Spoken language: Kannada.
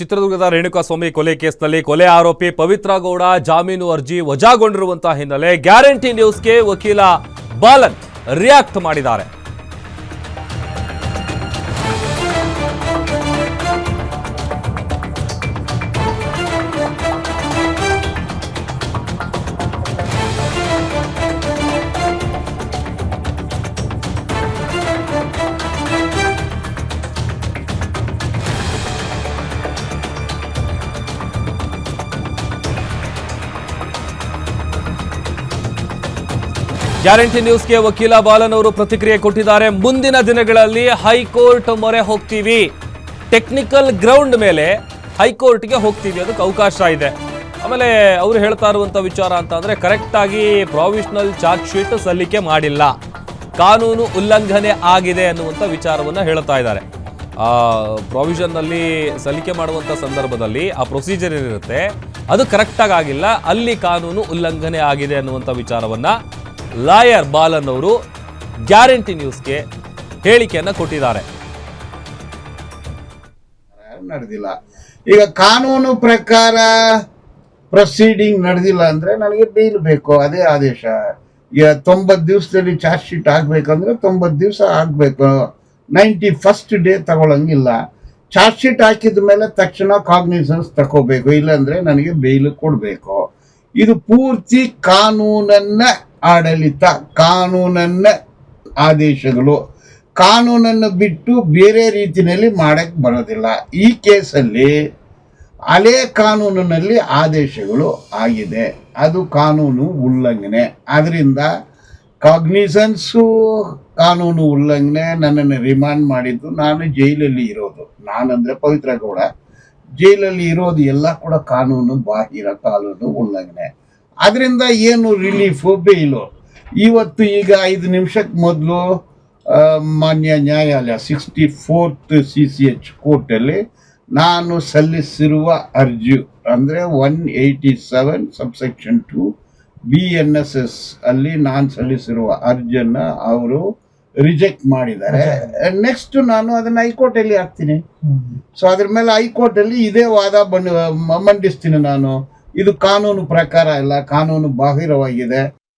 ಚಿತ್ರದುರ್ಗದ ರೇಣುಕಾಸ್ವಾಮಿ ಕೊಲೆ ಕೇಸ್ನಲ್ಲಿ ಕೊಲೆ ಆರೋಪಿ ಪವಿತ್ರ ಗೌಡ ಜಾಮೀನು ಅರ್ಜಿ ವಜಾಗೊಂಡಿರುವಂತಹ ಹಿನ್ನೆಲೆ ಗ್ಯಾರಂಟಿ ನ್ಯೂಸ್ಗೆ ವಕೀಲ ಬಾಲನ್ ರಿಯಾಕ್ಟ್ ಮಾಡಿದ್ದಾರೆ. ಗ್ಯಾರಂಟಿ ನ್ಯೂಸ್ಗೆ ವಕೀಲ ಬಾಲನ್ ಅವರು ಪ್ರತಿಕ್ರಿಯೆ ಕೊಟ್ಟಿದ್ದಾರೆ. ಮುಂದಿನ ದಿನಗಳಲ್ಲಿ ಹೈಕೋರ್ಟ್ ಮೊರೆ ಹೋಗ್ತೀವಿ, ಟೆಕ್ನಿಕಲ್ ಗ್ರೌಂಡ್ ಮೇಲೆ ಹೈಕೋರ್ಟ್ಗೆ ಹೋಗ್ತೀವಿ, ಅದಕ್ಕೆ ಅವಕಾಶ ಇದೆ. ಆಮೇಲೆ ಅವರು ಹೇಳ್ತಾ ಇರುವಂತ ವಿಚಾರ ಅಂತ ಅಂದ್ರೆ ಕರೆಕ್ಟ್ ಆಗಿ ಪ್ರಾವಿಷನಲ್ ಚಾರ್ಜ್ ಶೀಟ್ ಸಲ್ಲಿಕೆ ಮಾಡಿಲ್ಲ, ಕಾನೂನು ಉಲ್ಲಂಘನೆ ಆಗಿದೆ ಅನ್ನುವಂಥ ವಿಚಾರವನ್ನ ಹೇಳ್ತಾ ಇದ್ದಾರೆ. ಪ್ರಾವಿಷನ್ ನಲ್ಲಿ ಸಲ್ಲಿಕೆ ಮಾಡುವಂತ ಸಂದರ್ಭದಲ್ಲಿ ಆ ಪ್ರೊಸೀಜರ್ ಏನಿರುತ್ತೆ ಅದು ಕರೆಕ್ಟಾಗಿ ಆಗಿಲ್ಲ, ಅಲ್ಲಿ ಕಾನೂನು ಉಲ್ಲಂಘನೆ ಆಗಿದೆ ಅನ್ನುವಂಥ ವಿಚಾರವನ್ನ ಲಾಯರ್ ಬಾಲನ್ ಅವರು ಗ್ಯಾರಂಟಿ ನ್ಯೂಸ್ಗೆ ಹೇಳಿಕೆಯನ್ನ ಕೊಟ್ಟಿದ್ದಾರೆ. ನಡೆದಿಲ್ಲ, ಈಗ ಕಾನೂನು ಪ್ರಕಾರ ಪ್ರೊಸೀಡಿಂಗ್ ನಡೆದಿಲ್ಲ ಅಂದ್ರೆ ನನಗೆ ಬೇಲ್ ಬೇಕು, ಅದೇ ಆದೇಶ. ಈಗ 90 ದಿವಸದಲ್ಲಿ ಚಾರ್ಜ್ ಶೀಟ್ ಆಗ್ಬೇಕಂದ್ರೆ 90 ದಿವಸ ಆಗ್ಬೇಕು, 91st ಡೇ ತಗೊಳಂಗಿಲ್ಲ. ಚಾರ್ಜ್ ಶೀಟ್ ಹಾಕಿದ ಮೇಲೆ ತಕ್ಷಣ ಕಾಗ್ನಿಸನ್ಸ್ ತಗೋಬೇಕು, ಇಲ್ಲಾಂದ್ರೆ ನನಗೆ ಬೇಲ್ ಕೊಡಬೇಕು. ಇದು ಪೂರ್ತಿ ಕಾನೂನನ್ನ ಆಡಳಿತ, ಕಾನೂನನ್ನ ಆದೇಶಗಳು, ಕಾನೂನನ್ನು ಬಿಟ್ಟು ಬೇರೆ ರೀತಿಯಲ್ಲಿ ಮಾಡಕ್ ಬರೋದಿಲ್ಲ. ಈ ಕೇಸಲ್ಲಿ ಹಳೆ ಕಾನೂನಿನಲ್ಲಿ ಆದೇಶಗಳು ಆಗಿದೆ, ಅದು ಕಾನೂನು ಉಲ್ಲಂಘನೆ. ಅದರಿಂದ ಕಾಗ್ನಿಸನ್ಸು ಕಾನೂನು ಉಲ್ಲಂಘನೆ. ನನ್ನನ್ನು ರಿಮಾಂಡ್ ಮಾಡಿದ್ದು, ನಾನು ಜೈಲಲ್ಲಿ ಇರೋದು, ನಾನಂದ್ರೆ ಪವಿತ್ರ ಗೌಡ ಜೈಲಲ್ಲಿ ಇರೋದು ಎಲ್ಲ ಕೂಡ ಕಾನೂನು ಬಾಹಿರ, ಕಾನೂನು ಉಲ್ಲಂಘನೆ. ಅದರಿಂದ ಏನು ರಿಲೀಫು, ಬೇಯಿಲು. ಇವತ್ತು ಈಗ 5 ನಿಮಿಷಕ್ಕೆ ಮೊದಲು ಮಾನ್ಯ ನ್ಯಾಯಾಲಯ 64th CCH ಕೋರ್ಟಲ್ಲಿ ನಾನು ಸಲ್ಲಿಸಿರುವ ಅರ್ಜಿ ಅಂದರೆ 187 ಸಬ್ಸೆಕ್ಷನ್ 2 BNSS ಅಲ್ಲಿ ನಾನು ಸಲ್ಲಿಸಿರುವ ಅರ್ಜಿಯನ್ನು ಅವರು ರಿಜೆಕ್ಟ್ ಮಾಡಿದ್ದಾರೆ. ನೆಕ್ಸ್ಟ್ ನಾನು ಅದನ್ನು ಹೈಕೋರ್ಟಲ್ಲಿ ಹಾಕ್ತೀನಿ. ಸೊ ಅದ್ರ ಮೇಲೆ ಹೈಕೋರ್ಟಲ್ಲಿ ಇದೇ ವಾದ ಮಂಡಿಸ್ತೀನಿ ನಾನು. ಇದು ಕಾನೂನು ಪ್ರಕಾರ ಇಲ್ಲ, ಕಾನೂನು ಬಾಹಿರವಾಗಿದೆ.